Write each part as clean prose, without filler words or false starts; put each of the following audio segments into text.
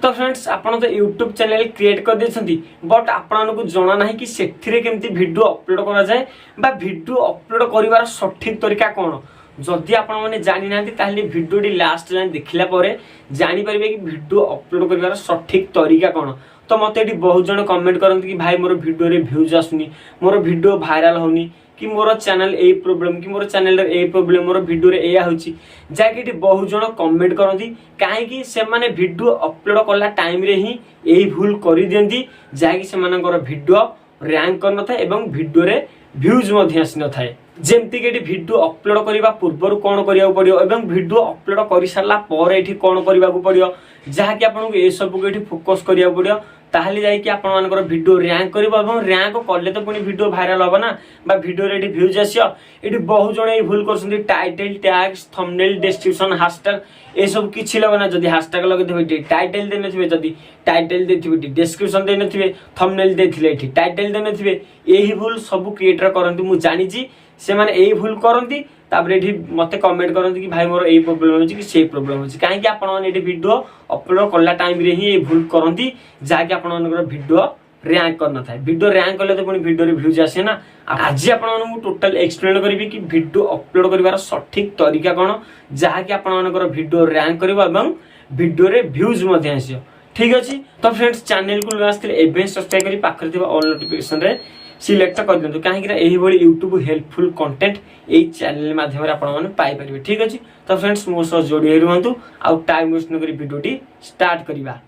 तो फ्रेंड्स आपन तो यूट्यूब चैनल क्रिएट कर देछंती बट आपन को जाना नाही कि सेथिरे केमती वीडियो अपलोड करा जाए बा वीडियो अपलोड करिवार सठिक तरीका कोन जदि आपन माने जानि नांती ताहले वीडियो डी लास्ट जाय देखिला परे जानि परिबे कि वीडियो अपलोड करिवार सठिक तरीका कोन। तो मते एटी बहुत जण कमेंट करन कि भाई मोर वीडियो रे व्यूज आसुनी मोर वीडियो वायरल होनी कि मोर चैनल ए प्रॉब्लम कि मोर चैनल रे ए प्रॉब्लम मोर वीडियो रे एया होची जाके एटी बहुत जण कमेंट करंती काहे कि से माने वीडियो अपलोड करला टाइम रे ही एई भूल करि दियंती जाके से मानकर वीडियो रैंक कर न थाए एवं वीडियो रे व्यूज मध्ये आसी न थाए। जेमती के वीडियो अपलोड करबा पूर्व कोन करिया पड़ियो एवं वीडियो अपलोड करि सारला पर एठी कोन करबा को पड़ियो जहा कि आपन को ए सब को एठी फोकस करिया पड़ियो ताहले जाई कि आपन मानकर वीडियो रैंक करबो एवं रैंक करले तो पुनी वीडियो वायरल होबा ना बा वीडियो रे एठी व्यूज आसियो। एठी बहुत जण ए भूल करसंती title tags thumbnail description hashtag ए सब किछि लगना जदी हैशटैग लगे देबे टाइटल देने थिबे जदी टाइटल देथिबे डिस्क्रिप्शन देने थिबे थंबनेल देथिले एठी टाइटल देने थिबे एही भूल सब क्रिएटर करंती मु जानि जी से माने एही भूल करंती तापर एठी मते कमेंट करंती कि भाई मोर एही प्रॉब्लम होची कि सेही प्रॉब्लम होची काहे कि आपन माने एठी वीडियो अपलोड करला टाइम रे ही एही भूल करंती जाके आपन मानकर वीडियो रैंक करना था वीडियो रैंक करले तो पुनी वीडियो रे व्यूज आसे ना। आज आपन मानू टोटल एक्सप्लेन करबी कि वीडियो अपलोड करिवार सठिक तरीका कोन जहा कि आपन मानकर वीडियो रैंक करबा एवं वीडियो रे व्यूज मध्ये आसियो। ठीक अछि तो फ्रेंड्स चैनल को आस्ते एबे सब्सक्राइब करी पाखरे थिबा ऑल नोटिफिकेशन रे सिलेक्ट कर दियंतु काहे कि एही बडी YouTube हेल्पफुल कंटेंट एई चैनल माध्यम रे आपन माने पाई परिबे। ठीक अछि तो फ्रेंड्स मो सह जोडी रहंतु आ टाइम वेस्ट न करी वीडियो टी स्टार्ट करिबा।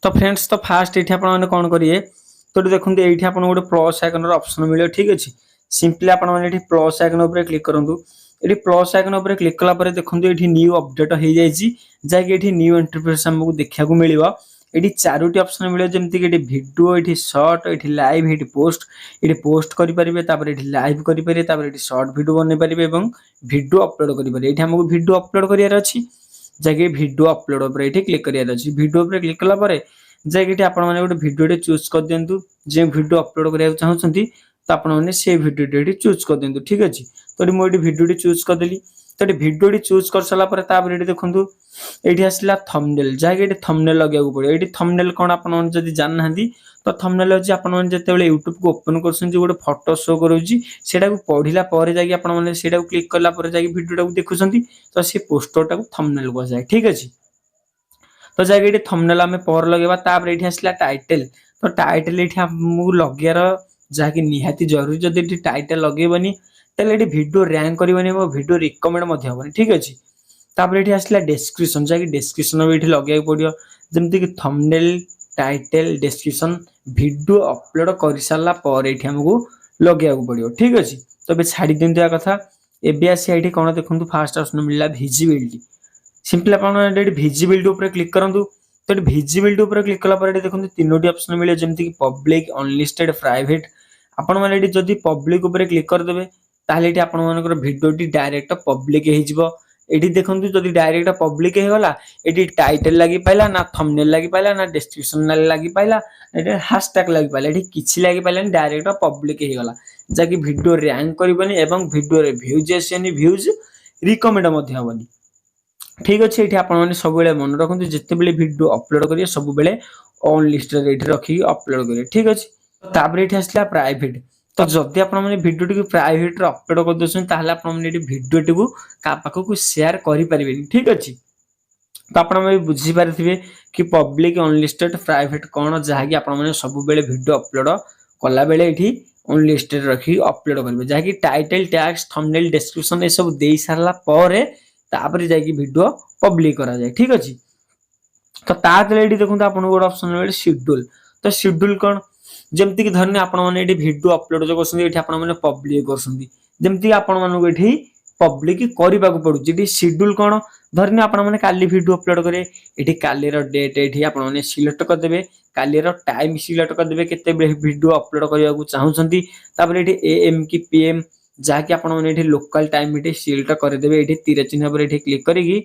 तो फ्रेंड्स तो फास्ट एठी आपन माने कोन करिए तो देखंतु एठी आपन गोटे प्लस आइकन रो ऑप्शन मिलियो। ठीक अछि सिंपली आपन माने एठी प्लस आइकन ऊपर क्लिक करंतु एठी प्लस आइकन ऊपर क्लिक कला परे देखंतु एठी न्यू अपडेट हो जाईची जाके एठी न्यू इंटरफेस हमकु देखिया को मिलिबो। एठी चारोटी ऑप्शन मिलियो जेमति कि एठी वीडियो एठी शॉर्ट एठी लाइव एठी पोस्ट करि परिबे तापर एठी लाइव करि परिबे तापर एठी शॉर्ट वीडियो बनै परिबे एवं वीडियो अपलोड करि परिबे। एठी हमकु वीडियो अपलोड करियार अछि जाके वीडियो अपलोड ऊपर एठी क्लिक करियार अछि वीडियो ऊपर क्लिक कला परे जाके एठी आपन माने गोटे वीडियो टे चूज कर दियंतु जे वीडियो अपलोड करिया चाहउछंती तो आपन माने से वीडियो टे चूज कर दियंतु। ठीक अछि तो एठी मो एठी वीडियो टे चूज कर देली तो एठी वीडियो टे चूज कर सला परे तापर एठी देखंतु एठी आसला थंबनेल जाके एठी थंबनेल लगे को पड़े एठी थंबनेल कोन आपन माने जदी जान नाहंती तो थंबनेल अछि आपन माने जते बेले YouTube को ओपन करसन जे गोटे फोटो शो करूची सेटा को पढिला परे जाके आपन माने सेटा को क्लिक करला परे जाके वीडियो को देखुछंती तो से पोस्टर टा को थंबनेल को जाय। ठीक अछि तो जाके एठी थंबनेल हमें पर लगेबा तापर एठी आसला टाइटल तो टाइटल एठी हमहु लगेयार जाके निहाती जरूरी जदी एठी टाइटल लगेबनी तले एठी वीडियो रैंक करबनी और वीडियो रिकमेंड मध्ये होबनी। ठीक अछि तापर एठी आसला डिस्क्रिप्शन जाके डिस्क्रिप्शन में एठी लगेय पड़ियो जेमति कि thumbnail title description video upload करि सारला पर एठी हमकु लगेया को पड़ियो। ठीक अछि तो बे छाडी दिंदिया कथा एबे आसी एठी कोन देखंतु फास्ट ऑप्शन मिलला विजिबिलिटी सिंपल आपन एठी विजिबिलिटी ऊपर क्लिक करंतु तो एठी विजिबिलिटी ऊपर क्लिक कला पर एठी देखंतु तीनोटी ऑप्शन मिले जेमति कि पब्लिक अनलिस्टेड प्राइवेट आपन माने एठी जदी पब्लिक ऊपर क्लिक कर देबे ताले एठी आपन मानकर वीडियो टी डायरेक्ट पब्लिक हे जिवो। एठी देखंतु जदी डायरेक्ट पब्लिक हे गला एठी टाइटल लागि पाइला ना थंबनेल लागि पाइला ना डिस्क्रिप्शन लागि पाइला एठी हैशटैग लागि पाइला एठी किछि लागि पाइला डायरेक्ट पब्लिक हे गला जाकि वीडियो रैंक करबनी एवं वीडियो रे व्यूज आसेनी व्यूज रिकमेंड मध्ये होबनी। ठीक अछि एठी आपन माने सब बेले मन रखंतु जते बेले वीडियो अपलोड करिए सब बेले ऑन लिस्ट रे एठी रखी अपलोड करिए। ठीक अछि तापर एठी आसला प्राइवेट तो जदी आपन माने वीडियो टी प्राइवेट रे अपलोड कर दोसन ताहले आपन माने एठी वीडियो टी को का पाखो को शेयर करि परिबेनी। ठीक अछि तो आपन माने बुझी पारथिबे कि पब्लिक अनलिस्टेड प्राइवेट कोन जहा कि आपन माने सब बेले वीडियो अपलोड कला बेले एठी अनलिस्टेड रखी अपलोड करबे जहा कि टाइटल टैग्स थंबनेल डिस्क्रिप्शन ए सब देई सारला परे तापर जाकी वीडियो पब्लिक करा जाय। ठीक अछि तो तातले एठी देखंतु आपन गोड ऑप्शन मिले शेड्यूल तो शेड्यूल कोन जेमति कि धरने आपन माने एठी वीडियो अपलोड जो करसंती एठी आपन माने पब्लिक करसंती जेमति आपन मानको एठी पब्लिक करिबा को पडु जेठी शेड्यूल कोन धरने आपन माने काली वीडियो अपलोड करे एठी काली रो डेट एठी आपन माने सिलेक्ट कर देबे काली रो टाइम सिलेक्ट कर देबे केते वीडियो अपलोड करिया को चाहुचंती तापर एठी एएम की पीएम जाके आपन माने एठी लोकल टाइम एठी सिलेक्ट कर देबे एठी तीर चिन्ह पर एठी क्लिक करिकी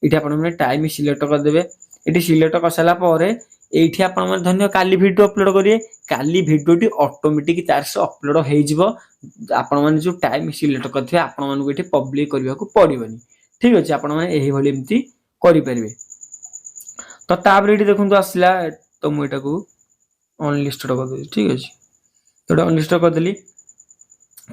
एठी आपन माने टाइम सिलेक्ट कर देबे एठी सिलेक्ट कर साला परे एठी आपन माने धन्य काली वीडियो अपलोड करिए काली वीडियो टी ऑटोमेटिक तार से अपलोड हो जिवो आपन माने जो टाइम सिलेक्ट करथे आपन माने को एठी पब्लिक करिया को पडिबनी। ठीक अछि आपन माने एही भली एमती करि परिबे। तो तापर ये देखो आसला तो मुझे अनलिस्टेड कर दूँ ठीक अच्छे तो अनलिस्टेड करदेली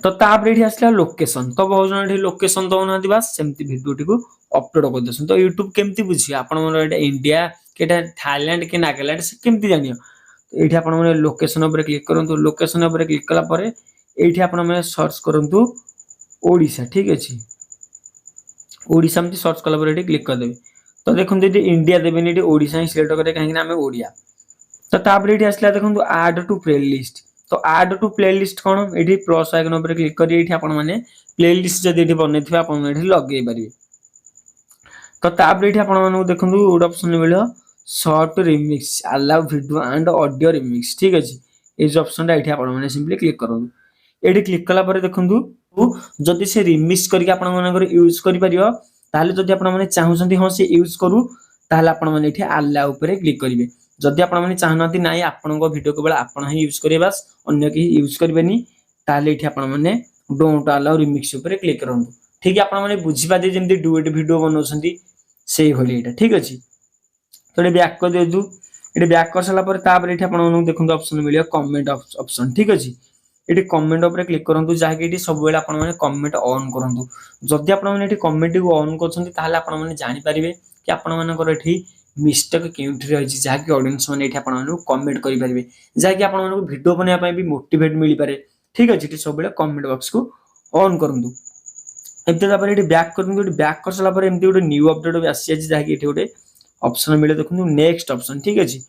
तो तापर ये आसला लोकेशन तो बहुत जन ये लोकेशन दौना बास सेमती भिडियोटी को अपलोड कर दे तो यूट्यूब केमती बुझे आप इंडिया कि थाईलैंड कि नागालैंड से केमती जान तो ये आप लोकेशन उपर क्लिक करूँ लोकेशन उपर क्लिक कलापर ये आप सर्च करूँ ओडिशा ठीक अच्छे ओडिशा में सर्च कलापर ये क्लिक करदे तो देखो ये इंडिया देवेनि ये ओडिशा ही सिलेक्ट करें कहीं आम ओडिया तो तापर ये आसला देखो आड टू प्लेलिस्ट तो आड टू प्लेलिस्ट कौन ये प्लस आइकन उपर क्लिक कर प्लेलिस्ट जब बनई आप लगे पारे तो तापर ये आप देखो गोटे ऑप्शन मिले short remix allow video and audio remix ठीक अच्छे ये ऑप्शन ये आप सिंपली क्लिक करूँ ये क्लिक कलापर देखो जदि से रिमिक्स करके यूज कर जदि आप चाहते हाँ से यूज करूँ ताहले आपण माने इठी आला ऊपर क्लिक करिवे जदि आपण माने चाहनाती नाही आपण को वीडियो केवल आपण ही यूज करिवे बस अन्य के यूज करिवेनी ताहले इठी आपण माने डोंट अलाउ रिमिक्स ऊपर क्लिक करंतु ठीक आपण माने बुझी पादे जेमति डुएट वीडियो बनौसंती सेही होली एटा ठीक अछि तो ये बैक कर देदु ये बैक कर सला पर तापर इठी आपण माने देखंतु ऑप्शन मिलियो कमेंट ऑप्शन ठीक अछि ये कमेंट उपर क्लिक करंतु जाके इठी सब बेला आपण माने कमेंट ऑन करंतु जदि आपण माने इठी कमेंट को ऑन करछंती ताहले आपण माने जानि परिबे कि आपण मानकर एठी मिस्टेक केउठी रहिछि जाकि ऑडियंस माने एठी आपण मानू कमेंट करि परिबे जाकि आपण मानू वीडियो बनेया पय भी मोटिवेट मिली पारे ठीक अछि एठी सब बेला कमेंट बॉक्स को ऑन करंतु एते तापर एठी बैक करंतु एठी बैक कर सला पर एमती गोटे न्यू अपडेट भी आसी अछि जाकि एठी गोटे ऑप्शन मिले देखंतु नेक्स्ट ऑप्शन ठीक अछि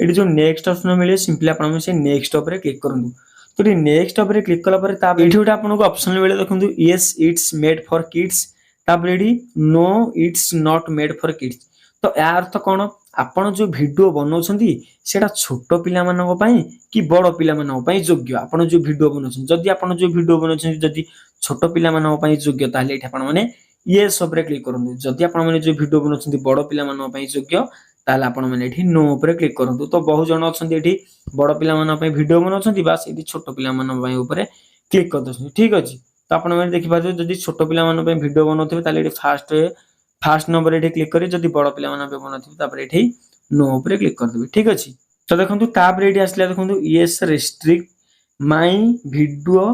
एठी जो नेक्स्ट ऑप्शन मिले सिंपली आपण से नेक्स्ट ऊपर क्लिक करंतु तो ये नेक्स्ट ऊपर क्लिक कला पर ता एठी गोटे आपनको ऑप्शन मिले देखंतु yes it's made for kids तापर एठी no it's not made for kids तो यार अर्थ कौन आपण जो वीडियो बनाउछंती सेटा छोट पिला मानक पई कि बड़ पिला मानक पई योग्य आपण जो वीडियो बनाउछन जदि आपण जो वीडियो बनाउछन जदि छोट पिला मानक पई योग्य ताले एठी आपण माने यस ऊपर क्लिक करंतु जदि आपण माने जो वीडियो बनाउछंती बड़ पिला मानक पई योग्य ताले आपण माने एठी नो ऊपर क्लिक करंतु तो बहुत जण अछंती एठी बड़ पिला मानक पई वीडियो बनाउछंती बास एठी छोट पिला मानक पई ऊपर क्लिक कर दछन ठीक अछि तो आपण माने देखि पाजो जदि छोट पिला मानक पई वीडियो बनाउथिबे ताले एठी फास्ट नंबर ये क्लिक करें जदि बड़ पिला माने बनाथिबे तापर एठी नो ऊपर क्लिक कर देबे ठीक अछि तो देखंतु तापर एठी आसला देखंतु yes restrict my video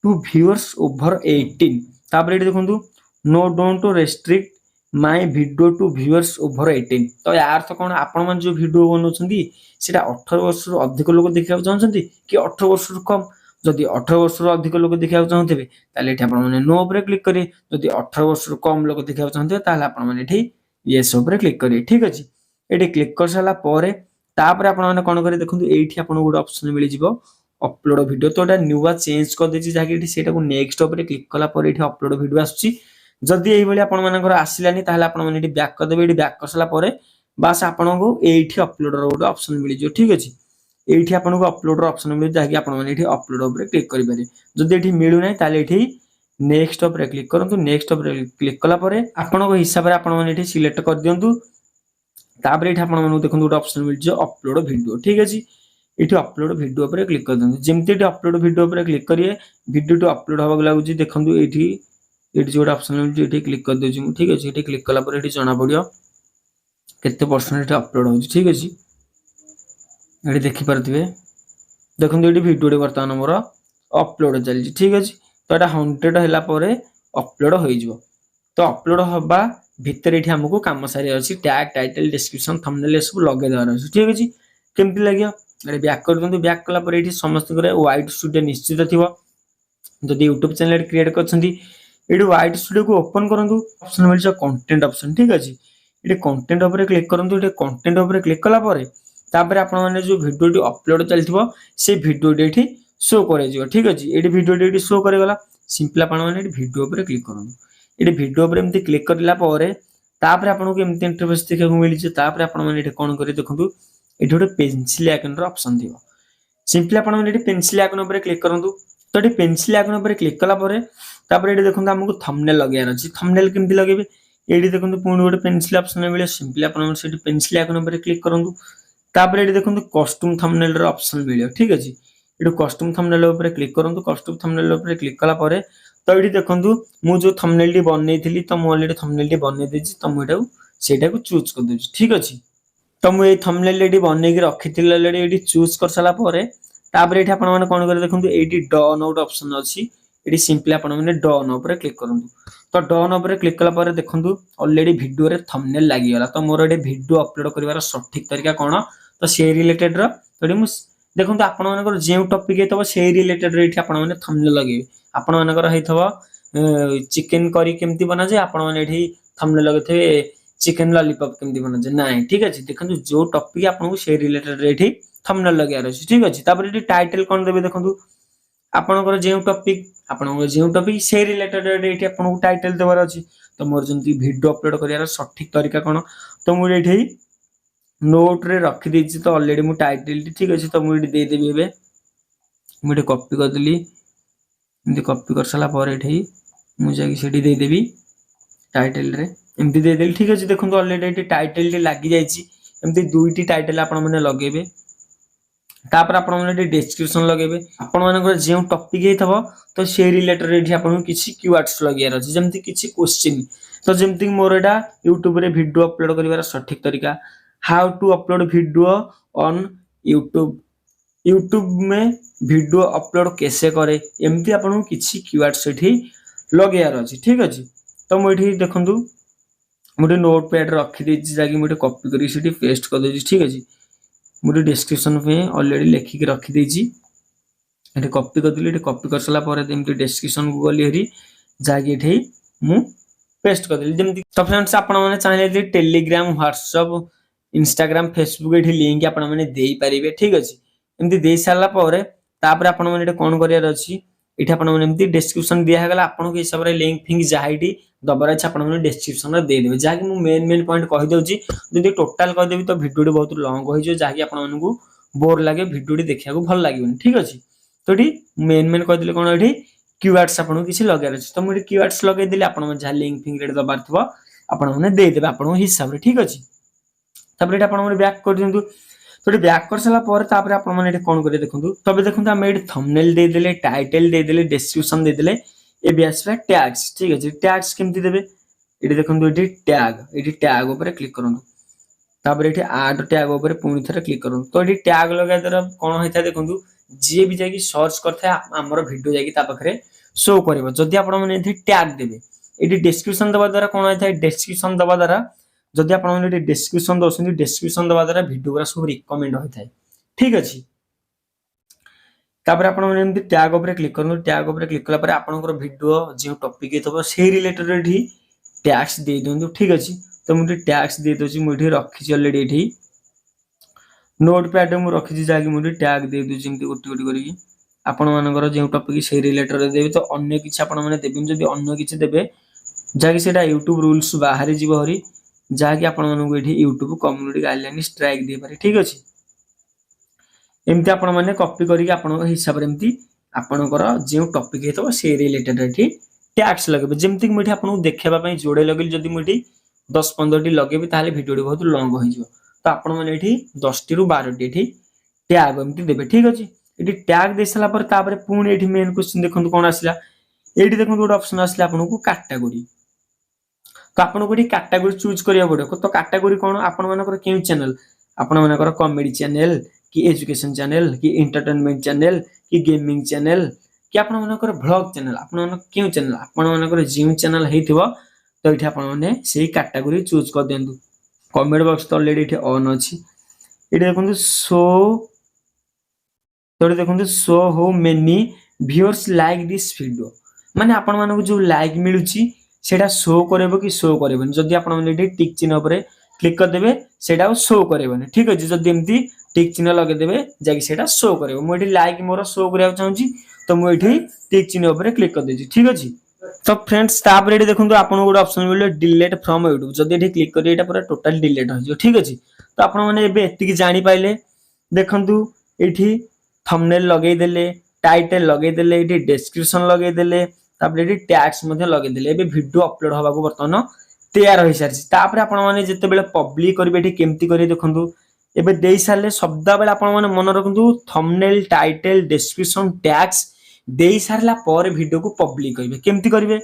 to viewers over 18 तापर एठी देखंतु no don't restrict my video to viewers over 18 तो या अर्थ कोन आपण मन जो वीडियो बनौछंती सेटा 18 वर्ष रो अधिक लोक देखिया चाहछंती कि 18 वर्ष रो कम जदि 18 वर्ष रो अधिक लोक देखिया चाहथिबे ताले एठी आपण माने नो ऊपर क्लिक करी जदि 18 वर्ष रो कम लोक देखिया चाहथिबे ताले आपण माने एठी यस ऊपर क्लिक करी ठीक अछि एठी क्लिक कर साला परे तापर आपण माने कोन करी देखंतु एठी आपण गोटे ऑप्शन मिलि जिवो अपलोड वीडियो तो एटा न्यूवा चेंज कर देछि जाके एठी सेटा को नेक्स्ट ऊपर क्लिक कला परे एठी अपलोड वीडियो आछी जदि एही बळी आपण मानकर आसिलानी ताले आपण माने एठी बैक कर देबे एठी बैक कर साला परे बास आपण को एठी अपलोड रो गोटे ऑप्शन मिलि जो ठीक अछि एठी आपण को अपलोड रो ऑप्शन मिलि जाके आपण माने एठी अपलोड ऊपर क्लिक करि पारे जदि एठी मिलु नै ताले एठी नेक्स्ट ऊपर क्लिक करंतु नेक्स्ट ऊपर क्लिक कला परे आपण को हिसाब रे आपण माने एठी सिलेक्ट कर दियंतु तापर एठी आपण माने देखंतु गोटे ऑप्शन मिलि जो अपलोड वीडियो ठीक अछि एठी अपलोड वीडियो ऊपर क्लिक कर दियंतु जेमति एठी अपलोड वीडियो ऊपर क्लिक करिए वीडियो तो अपलोड होबा लागुची देखंतु एठी जो ऑप्शन मिलि एठी क्लिक कर देछि ठीक अछि एठी क्लिक कला परे एठी जणा पडियो केते परसेंट एठी अपलोड होछि ठीक अछि एठी देखि परथिबे देखंतु एठी वीडियो वर्तमान मोर अपलोड चलछि ठीक अछि तो एटा 100 हैला परे अपलोड होई जिवो तो अपलोड होबा भितर एठी हमकु काम सारी अछि टैग टाइटल डिस्क्रिप्शन थंबनेल सब लगे देवार अछि ठीक अछि केमति लागियो एठी बैक कर दंतु बैक कला परे एठी समस्त करे वाइट स्टूडियो निश्चित थिवो जदि YouTube चैनल क्रिएट करछंती एठी वाइट स्टूडियो को ओपन करंतु ऑप्शन मिलछ कंटेंट ऑप्शन ठीक अछि एठी कंटेंट ऊपर क्लिक करंतु एठी कंटेंट ऊपर क्लिक कला परे तापर आपण माने जो वीडियो अपलोड चलथिबो से वीडियो एठी शो करे जिवो ठीक अछि एठी वीडियो एठी शो करे गला सिंपल आपण माने एठी वीडियो ऊपर क्लिक करंतु एठी वीडियो ऊपर एमती क्लिक करला परे तापर आपण को एमती इंटरफेस देखा को मिलि जे तापर आपण माने एठी कोन करे देखंतु एठी गोटे पेंसिल आइकन रो ऑप्शन थिबो सिंपल आपण माने एठी पेंसिल आइकन ऊपर क्लिक करंतु तो एठी पेंसिल आइकन ऊपर क्लिक कला परे तापर एठी देखंतु हमकु थंबनेल लगायार अछि थंबनेल केमती लगेबे एठी देखंतु पुणी गोटे पेंसिल ऑप्शन मिले सिंपल आपण सेठी पेंसिल आइकन ऊपर क्लिक करंतु तापर एठी देखंतु कस्टम थंबनेल रो ऑप्शन मिलियो ठीक अछि एठी कस्टम थंबनेल ऊपर क्लिक करंतु कस्टम थंबनेल ऊपर क्लिक कला परे तो एठी देखंतु मु जो थंबनेल टी बनेइथिली तो मु ऑलरेडी थंबनेल टी बने देछि तो मु एटा सेटा को चूज कर देछि ठीक अछि तो मु ये थंबनेल एडी बनै के रखिथिल ऑलरेडी एडी चूज कर सला परे तापर एठी आपण माने कोन करे देखंतु एडी डन आउट ऑप्शन अछि एडी सिंपली आपण माने डन ऊपर क्लिक करंतु तो डन ऊपर क्लिक कला परे देखंतु ऑलरेडी वीडियो रे थंबनेल लागि गला तो मोर एडी वीडियो अपलोड करिवार सठिक तरीका कोन तो से रिलेटेड रो तो मु देखंतु आपण माने जे टॉपिक हेतबो से रिलेटेड रे एठी आपण माने थंबनेल लगेबे आपण माने हेथबो चिकन करी केमती बना जाय आपण माने एठी थंबनेल लगेथे चिकन लॉलीपॉप केमती बना जाय नाही ठीक अछि देखंतु जो टॉपिक आपण को से रिलेटेड रे एठी थंबनेल लगार अछि ठीक अछि तापर एठी टाइटल कोन देबे देखंतु आपनकर जे टॉपिक से रिलेटेड एठी आपन को टाइटल देबार अछि तो मोर जंती वीडियो अपलोड करियार सठिक तरीका कोन तो मु एठी नोट रे रखि देछि तो ऑलरेडी मु टाइटल ठीक अछि तो मु एठी दे देबी एबे मु एठी कॉपी कर देली इनती कॉपी कर सला पर एठी मु जाकी सेठी दे देबी टाइटल रे एमती दे देली ठीक अछि देखंतु ऑलरेडी एठी टाइटल टी लागि जायछि एमती दुईटी टाइटल आपण माने लगेबे तापर आपण माने डिस्क्रिप्शन लगेबे आपण माने जे टॉपिक हेतबो तो से रिलेटेड एठी आपण किछि कीवर्ड्स लगियार अछि जेमति किछि क्वेश्चन तो जेमति मोर एटा YouTube रे वीडियो अपलोड करिवार सठिक तरीका how to upload video on YouTube में वीडियो अपलोड कैसे करे एमति आपण किछि कीवर्ड्स एठी लगियार अछि ठीक अछि तो मु एठी देखंतु मुटे नोटपैड रखि देछि जाकी मुटे कॉपी करी सेठी पेस्ट कर देछि ठीक अछि मुटे डिस्क्रिप्शन में ऑलरेडी लिखि के रखि देछि एठी कॉपी कर दिली एठी कॉपी कर सला परे देमति डिस्क्रिप्शन को गली हरी जाकी एठी मु पेस्ट कर दिली जेमति तो फ्रेंड्स आपण माने चाहिले टेलीग्राम व्हाट्सएप इंस्टाग्राम फेसबुक एठी लिंक आपण माने देई परिबे ठीक अछि एमति देई साला परे तापर आपण माने कोन करियार अछि एठी आपण माने एमति डिस्क्रिप्शन दिया गेला आपण के हिसाब रे लिंक फिंक जाहिटी दबर अछि आपण माने डिस्क्रिप्शन रे दे देबे जाकी मु मेन पॉइंट कहि दउची जदी टोटल कहि देबी तो वीडियो बहुत लॉन्ग होई जो जाकी आपण माने को बोर लागे वीडियो देखिया को भल लागिबनी ठीक अछि तो एठी मेन कहि दिले कोन एठी कीवर्ड्स आपण किछि लगार अछि तो मु एठी कीवर्ड्स लगे दिले आपण माने जा लिंक फिंक रे दबार थबो आपण माने दे देबे आपण हिसाब रे ठीक अछि तापर एठी आपण माने बैक कर दियंतु तो एठी बैक कर सला पर तापर आपण माने एठी कोन करे देखंतु तबे देखंतु हम एठी थंबनेल दे देले टाइटल दे देले डिस्क्रिप्शन दे देले ए बेसरा टैग्स ठीक अछि टैग्स केमति देबे एठी देखंतु एठी टैग ऊपर क्लिक करंतु तापर एठी ऐड टैग ऊपर पुनी थरे क्लिक करंतु तो एठी टैग लगा दर कोन होइता देखंतु जे भी जाकी सर्च करथा हमर वीडियो जाकी ता पखरे शो करबो जदी आपण माने एठी टैग देबे एठी डिस्क्रिप्शन दबा द्वारा कोन होइता डिस्क्रिप्शन दबा द्वारा जदी आपण माने डिस्क्रिप्शन दोसंती डिस्क्रिप्शन दबा द्वारा वीडियो गुरा सब रिकमेंड होइथाय ठीक अछि तापर आपण माने एमति टैग ऊपर क्लिक करनु टैग ऊपर क्लिक कला पर आपनकर वीडियो जे टॉपिक हेतबो से रिलेटेड एठी टैग्स दे दोंतु ठीक अछि तो मुठी टैग्स दे दोची मुठी रखि ऑलरेडी एठी नोटपैड मु रखि जाकी मुठी टैग दे दोची एमति गोटी गोटी करी आपण मानकर जे टॉपिक से रिलेटेड देबे तो अन्य किछि आपण माने देबिन जदी अन्य किछि देबे जाकी सेटा YouTube रूल्स बाहर जीव हरी जाकी आपण मानू एठी YouTube कम्युनिटी गाइडलाइन स्ट्राइक दे पारे ठीक अछि एमती आपण माने कॉपी करी आपण हिसाब रे एमती आपणकर जे टॉपिक हेतो से रिलेटेड एठी टैग्स लगेबे जेमति मुठी आपण देखेबा पई जोडे लगेल जदी मुठी 10-15 टी लगेबे ताले वीडियो बहुत लॉन्ग होई जिवो तो आपण माने एठी 10 टी रु 12 टी एठी टैग एमती देबे ठीक अछि एठी टैग दे सला पर तापर पुणी एठी मेन क्वेश्चन देखंतु कोन आसिला एठी देखंतु गोट ऑप्शन आसिला आपण को कैटेगरी तो आपण को एठी कैटेगरी चूज करिया पड़ो तो कैटेगरी कोन आपण मानकर केउ चैनल आपण मानकर कॉमेडी चैनल कि एजुकेशन चैनल कि एंटरटेनमेंट चैनल कि गेमिंग चैनल कि आपण मानकर व्लॉग चैनल आपण मानकर केउ चैनल आपण मानकर जिम चैनल हेतिबो तो एठी आपण माने सेही कैटेगरी चूज कर देंतु कमेंट बॉक्स तो ऑलरेडी एठी ऑन अछि एठी देखंतु show how many viewers like this video माने आपण मानको जो लाइक मिलुची सेटा शो करबो कि शो करबोनी जदी आपण माने एठी टिक चिन्ह ऊपर क्लिक कर देबे सेटा शो करबोनी ठीक अछि जदी एम्ति टिक चिन्ह लगे देबे जाकी सेटा शो करबो मु एठी लाइक मोर शो करिया चाहूची तो मु एठी टिक चिन्ह ऊपर क्लिक कर देजी ठीक अछि तो फ्रेंड्स तापर एठी देखंतु आपण गोटे ऑप्शन मिले डिलीट फ्रॉम YouTube जदी एठी क्लिक करी एटा पूरा टोटल डिलीट हो जो ठीक अछि तो आपण माने एबे एतिकी जानि पाइले देखंतु एठी थंबनेल लगेई देले टाइटल लगेई देले एठी डिस्क्रिप्शन लगेई देले तापर एठी टैग्स मध्ये लगेई देले एबे वीडियो अपलोड होबा को बर्तन तैयार होई सारछि तापर आपण माने जते बेले पब्लिक करबे एठी केमती करी देखंतु एबे देई साले शब्द बेले आपण माने मन रखंतु थंबनेल टाइटल डिस्क्रिप्शन टैग्स देई सारला पर वीडियो को पब्लिक करिवे केमती करिवे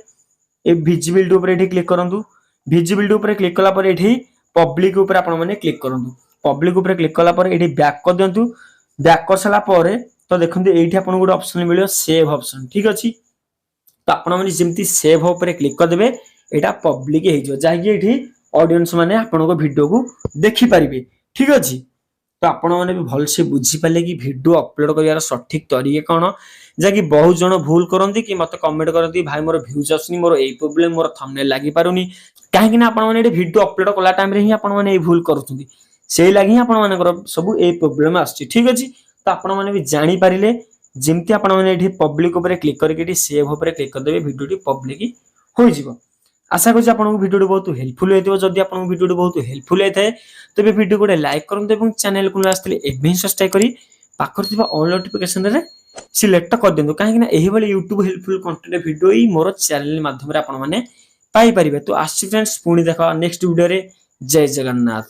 ए विजिबिलिटी ऊपर एठी क्लिक करंतु विजिबिलिटी ऊपर क्लिक कला पर एठी पब्लिक ऊपर आपण माने क्लिक करंतु पब्लिक ऊपर क्लिक कला पर एठी बैक कर दियंतु बैक कर सला पर तो देखंतु एठी आपन गोटे ऑप्शन मिलियो सेव ऑप्शन ठीक अछि तो आपण माने जेमती सेव ऊपर क्लिक कर देबे एटा पब्लिक हे जो जाहि एठी ऑडियंस माने आपण को वीडियो को देखि परिबे ठीक अछि तो आपण माने भी भल से बुझी पाले कि वीडियो अपलोड करियार सठिक तरीके कोन जाकि बहुत जण भूल करंती कि मते कमेंट करंती भाई मोर व्यूज आसनी मोर एई प्रॉब्लम मोर थंबनेल लागि पारुनी काहे कि ना आपण माने वीडियो अपलोड कला टाइम रे ही आपण माने ए भूल करथुंती सेई लागि आपण माने सब ए प्रॉब्लम आछि ठीक अछि तो आपण माने भी जानि पारिले जेमती आपण माने एठी पब्लिक ऊपर क्लिक करके एठी सेव ऊपर क्लिक कर देबे वीडियोटी पब्लिक होई जिवो आशा करूँ आपको वीडियो बहुत हेल्पफुल होइथिबो जदि आपको वीडियो बहुत हेल्पफुल होइथाय तबे वीडियो को लाइक करंतु एवं चैनल को आस्ते एबे सब्सक्राइब करी पाखर थिबा ऑल नोटिफिकेशन रे सिलेक्ट कर दियंतु काहे कि ना एही वाली YouTube हेल्पफुल कंटेंट वीडियो ही मोर चैनल माध्यम रे आपण माने पाई परिबे तो आसी फ्रेंड्स पुणी देखा नेक्स्ट वीडियो रे जय जगन्नाथ।